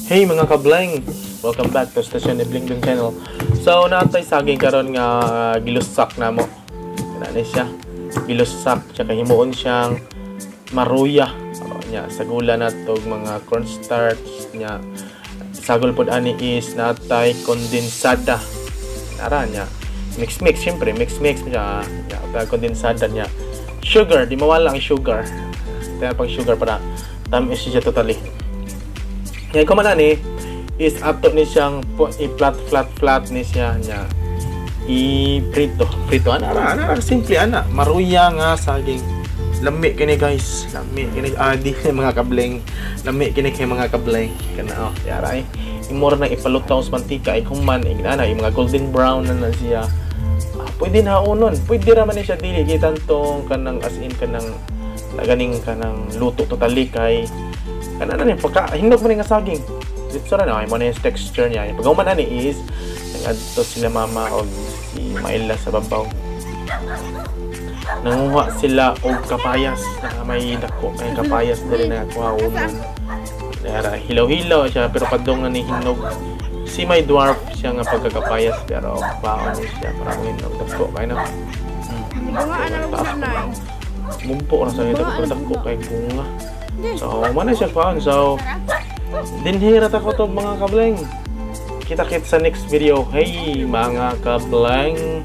Hey mga kableng! Welcome back to Station ni Bling Bling Channel. So, natay saging karon nga gilusak na mo. Kana siya. Gilusak, tsaka himuon siyang maruya. Nya, sagula na to mga cornstarch nya. Sagol pod ani is natay kondensada. Nara nya. Mix, syempre mix siya. Nya, kondensada nya. Sugar, di mawala ang sugar. Kaya pang sugar para tamis siya totally. Ngayon ko man ani is ato ni siyang i-flat ni siya nya i-prito ana simple ana maruya nga saging lami kini guys lami kini adi mga kableng lami kini kay mga kableng kana yaray imor na ipalutaw sa mantika ay human ana yung mga golden brown na siya pwede na unon pwede ra man ni siya dili kay tantong kanang as in kanang ganing kanang luto totally kay kana na ni pagka hindog man nga saging dito ra na ay mo na yung texture niya pag human ani is nag-adto sila mama o si Maila sa babaw nanguha sila og kapayas na may dako kay kapayas diri na kuha unon dara hilaw siya pero kadong ni hinog si may dwarf siya nga pagkakapayas pero baon siya para hinog dako kay na bunga ana ug sanay mumpo ra sa dako kay bunga so mana siya kuan so dinhira ta ko to mga kableng kita-kits sa next video. Hey mga kableng.